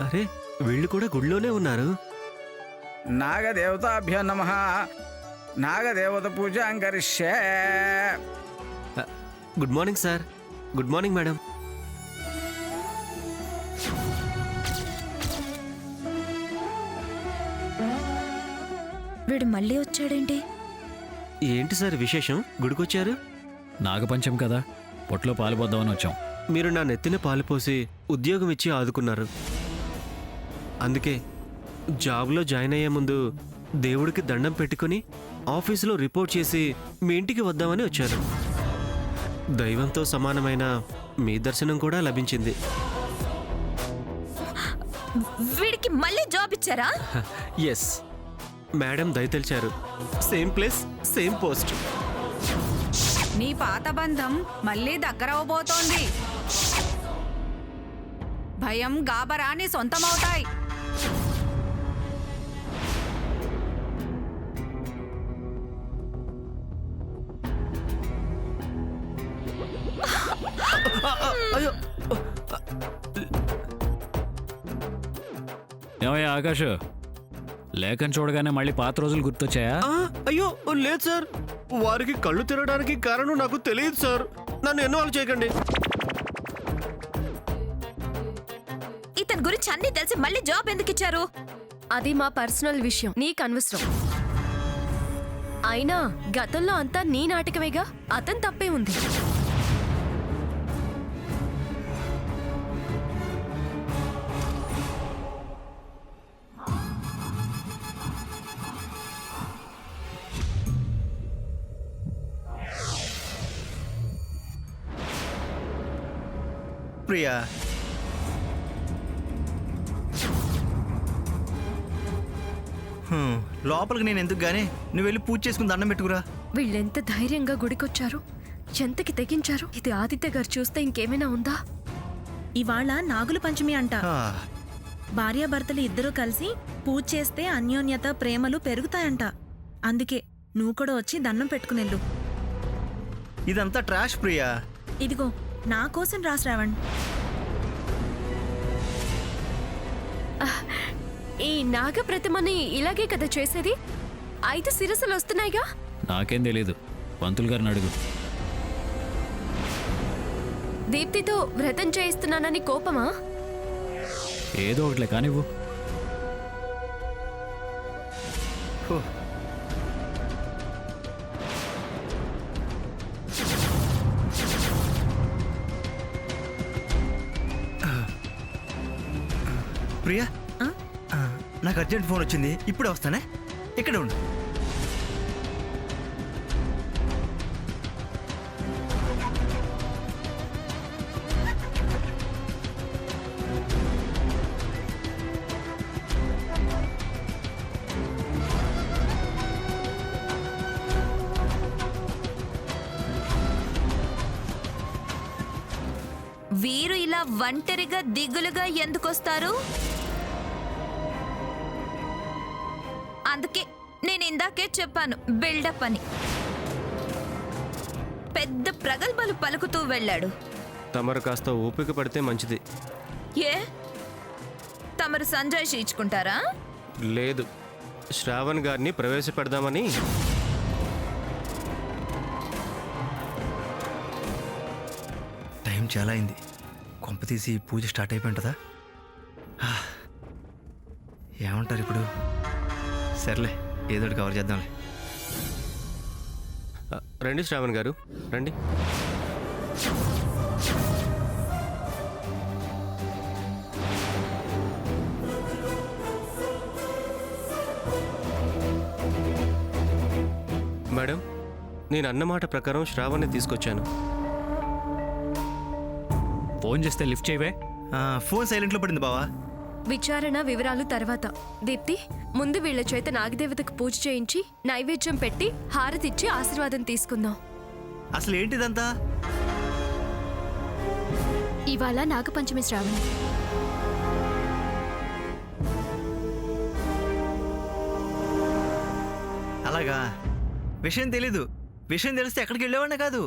అరే వీళ్ళు కూడా గుడిలోనే ఉన్నారు. నాగదేవతాభ్యో నమః. నాగదేవత పూజాం కరిష్యే. Good morning sir. Good morning madam. వీడు మళ్ళీ వచ్చాడేంటి? ఏంటి సార్ విశేషం? గుడికొచ్చారు? నాగపంచం కదా, పొట్లో పాలు పోద్దామని వచ్చాం. మీరు నా నెత్తిన పాలు పోసి ఉద్యోగం ఇచ్చి ఆదుకున్నారు. అందుకే జాబ్లో జాయిన్ అయ్యే ముందు దేవుడికి దండం పెట్టుకుని ఆఫీసులో రిపోర్ట్ చేసి మీ ఇంటికి వద్దామని వచ్చారు. దైవంతో సమానమైన మీ దర్శనం కూడా లభించింది. వీడికి మళ్ళీ జాబ్ ఇచ్చారా? ఎస్, మేడం దయతలిచారు. Same place same post. నీ పాత బంధం మళ్ళీ దగ్గరవబోతోంది. భయం గాబరా నీ సొంతమవుతాయి. అయ్యో ఏమయ్యా ఆకాష్, లేఖను చూడగానే మళ్ళీ పాత రోజులు గుర్తొచ్చాయా? అయ్యో లేదు సార్, వారికి కళ్ళు తిరగడానికి కారణం నాకు తెలియదు సార్. నన్ను ఎన్నోళ్ళు చేయకండి. ఇతని గురించి అన్ని తెలిసి మళ్ళీ జాబ్ ఎందుకు ఇచ్చారు? అది మా పర్సనల్ విషయం, నీకు అనవసరం. అయినా గతంలో అంతా నీ నాటకమేగా, అతను తప్పే ఉంది. ప్రియా, లోపలికి నేను ఎందుకు గానీ నువ్వు వెళ్ళి పూజ చేసుకుని దండం పెట్టుకురా. వీళ్ళెంత ధైర్యంగా గుడికొచ్చారు, ఎంతకి తెగించారు. ఇది ఆదిత్య గారు చూస్తే ఇంకేమైనా ఉందా? ఇవాళ నాగుల పంచమి అంట. భార్యాభర్తలు ఇద్దరూ కలిసి పూజ చేస్తే అన్యోన్యత ప్రేమలు పెరుగుతాయంట. అందుకే నువ్వు కూడా వచ్చి దండం పెట్టుకునేళ్ళు. ఇదంతా ట్రాష్ ప్రియా. ఇదిగో నా కోసం రా శ్రావణ్. ఈ నాగ ప్రతిమని ఇలాగే కదా చేసేది? 5 శిరస్సులు వస్తున్నాయిగా. నాకేం తెలీదు, పంతులు గారిని అడుగు. దీప్తితో వ్రతం చేయిస్తున్నానని కోపమా? ఏదో ఒకట్లే కానివ్వు. ప్రియా, నాకు అర్జెంట్ ఫోన్ వచ్చింది, ఇప్పుడే వస్తానే. ఇక్కడే ఉండు. వీరు ఇలా ఒంటరిగా దిగులుగా ఎందుకొస్తారు? అందుకే నేను ఇందాకే చెప్పాను, బిల్డప్ అని. పెద్ద ప్రగల్భాలు పలుకుతూ వెళ్ళాడు. తమరు కాస్త ఓపిక పడితే మంచిది. ఏ తమరు సంజయ్ ఇచ్చుకుంటారా? లేదు, శ్రావణ్ గారిని ప్రవేశపెడదామని. టైం చాలా అయింది, కొంప తీసి పూజ స్టార్ట్ అయిపోయి ఉంటుందా? ఏమంటారు ఇప్పుడు? సర్లే, ఏదో ఒకటి కవర్ చేద్దాంలే. రండి శ్రావణ్ గారు, రండి. మేడం, నేను అన్నమాట ప్రకారం శ్రావణ్ని తీసుకొచ్చాను. ఫోన్ చేస్తే లిఫ్ట్ చేయవే. ఫోన్ సైలెంట్లో పడింది బావా. విచారణ వివరాలు తర్వాత. దీప్తి, ముందు వీళ్ళ చేత నాగదేవతకు పూజ చేయించి నైవేద్యం పెట్టి హారతిచ్చి ఆశీర్వాదం తీసుకుందాం. అసలు ఏంటిదంతా? ఇవాళ నాగపంచమి శ్రావణి. అలాగా? విషయం తెలీదు. విషయం తెలిస్తే ఎక్కడికి వెళ్ళేవాడినే కాదు.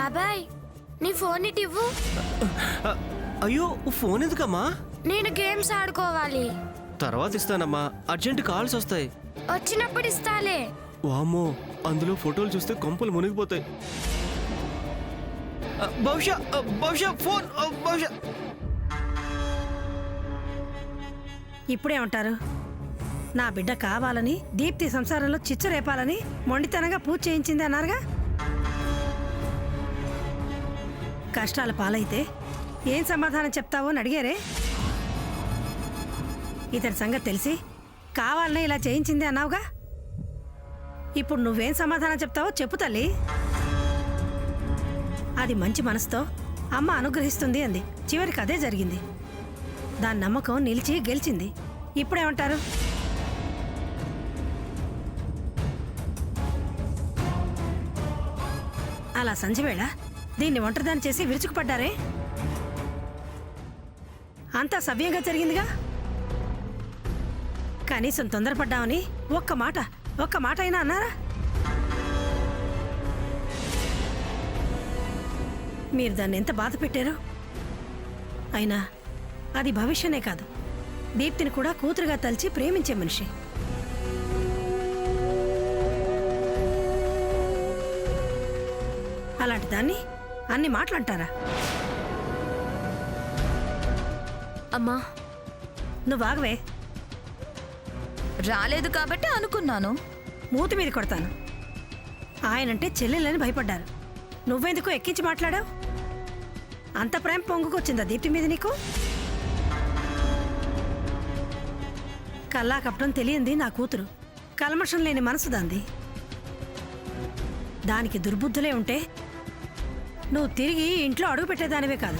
బాబాయ్ నీ ఫోన్ ఇటు ఇవ్వు. అయ్యో ఫోన్ ఎందుకమ్మా? నేను గేమ్స్ ఆడుకోవాలి. తర్వాత ఇస్తానమ్మా, అర్జెంట్ కాల్స్ వస్తాయి. వచ్చినప్పుడు ఇస్తాలే. వామ్మో, అందులో ఫోటోలు చూస్తే కొంపలు మునిగిపోతాయి. బహుశా ఫోన్ బహుశా. ఇప్పుడేమంటారు? నా బిడ్డ కావాలని దీప్తి సంసారంలో చిచ్చు రేపాలని మొండితనంగా పూజ చేయించింది అన్నారుగా. కష్టాల పాలైతే ఏం సమాధానం చెప్తావో అని అడిగారే. ఇతని సంగతి తెలిసి కావాలనే ఇలా చేయించింది అన్నావుగా. ఇప్పుడు నువ్వేం సమాధానం చెప్తావో చెప్పు తల్లి. అది మంచి మనసుతో అమ్మ అనుగ్రహిస్తుంది అంది. చివరికి అదే జరిగింది. దాని నమ్మకం నిలిచి గెలిచింది. ఇప్పుడేమంటారు? అలా సంజవేళ దీన్ని ఒంటరిదాన్ని చేసి విరుచుకుపడ్డారే. అంతా సవ్యంగా జరిగిందిగా. కనీసం తొందరపడ్డామని ఒక్క మాట అయినా అన్నారా? మీరు దాన్ని ఎంత బాధ పెట్టారు. అయినా అది భవిష్యనే కాదు, దీప్తిని కూడా కూతురుగా తలిచి ప్రేమించే మనిషి. అలాంటి దాన్ని అన్ని మాటలంటారా? అమ్మా నువ్వు ఆగవే. రాలేదు కాబట్టి అనుకున్నాను. మూతి మీద కొడతాను. ఆయనంటే చెల్లెలని భయపడ్డారు. నువ్వెందుకు ఎక్కించి మాట్లాడావు? అంత ప్రేమ పొంగుకొచ్చిందా దీప్తి మీద నీకు? కల్లా కప్పడం తెలియంది నా కూతురు. కల్మషం లేని మనసు దాంది. దానికి దుర్బుద్ధులే ఉంటే నువ్వు తిరిగి ఇంట్లో అడుగు పెట్టేదానివే కాదు.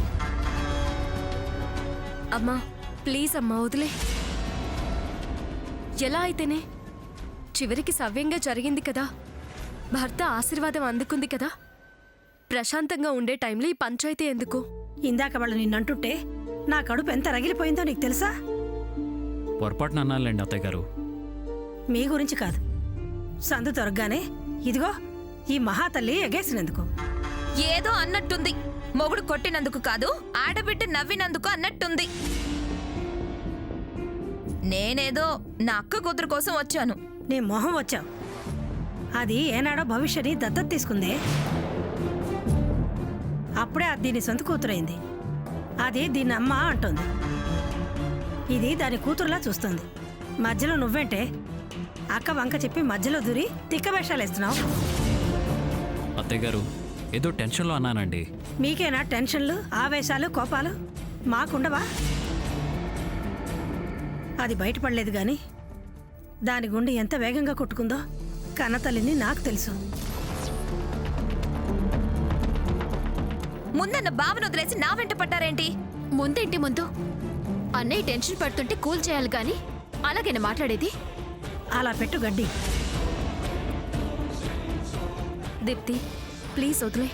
అమ్మా ప్లీజ్ అమ్మా వదిలే. ఎలా అయితేనే చివరికి సవ్యంగా జరిగింది కదా. భర్త ఆశీర్వాదం అందుకుంది కదా. ప్రశాంతంగా ఉండే టైంలో ఈ పంచాయతీ ఎందుకు? ఇందాక వాళ్ళు నిన్నంటుంటే నా కడుపు ఎంత రగిలిపోయిందో నీకు తెలుసా? పొరపాటున అన్నానులేండి అత్తయ్య గారు. మీ గురించి కాదు. సందు దొరకగానే ఇదిగో ఈ మహాతల్లి ఎగేసినందుకు. ఏదో అన్నట్టుంది. మొగుడు కొట్టినందుకు కాదు, ఆడబిడ్డ నవ్వినందుకు అన్నట్టుంది. నేనేదో నా అక్క కూతురు కోసం వచ్చాను. నీ మొహం వచ్చావు. అది ఏనాడో భవిష్యని దత్తత తీసుకుందే. అప్పుడే అది దీని సొంత కూతురైంది. అది దీని అమ్మ అంటుంది. ఇది దాని కూతురులా చూస్తుంది. మధ్యలో నువ్వేంటే అక్క వంక చెప్పి మధ్యలో దూరి తిక్క వేషాలు వేస్తున్నావు. అత్తయ్య గారు ఏదో టెన్షన్లో అన్నానండి. మీకేనా టెన్షన్లు, ఆవేశాలు, కోపాలు? మాకుండవా? అది బయటపడలేదు గాని దాని గుండె ఎంత వేగంగా కొట్టుకుందో కన్నతల్లిని నాకు తెలుసు. ముందన్న బావను వదిలేసి నా వెంట పట్టారేంటి? ముందేంటి ముందు అన్నయ్య టెన్షన్ పడుతుంటే కూల్ చేయాలి కానీ అలాగేనా మాట్లాడేది? అలా పెట్టు గడ్డి. దీప్తి ప్లీజ్ వదిలే.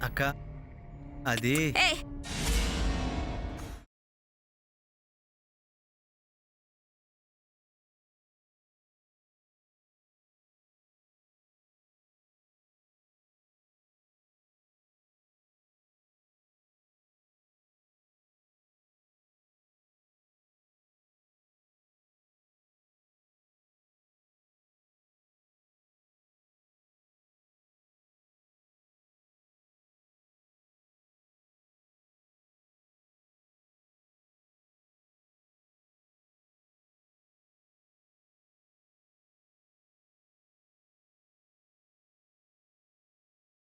అక్క అది ఏ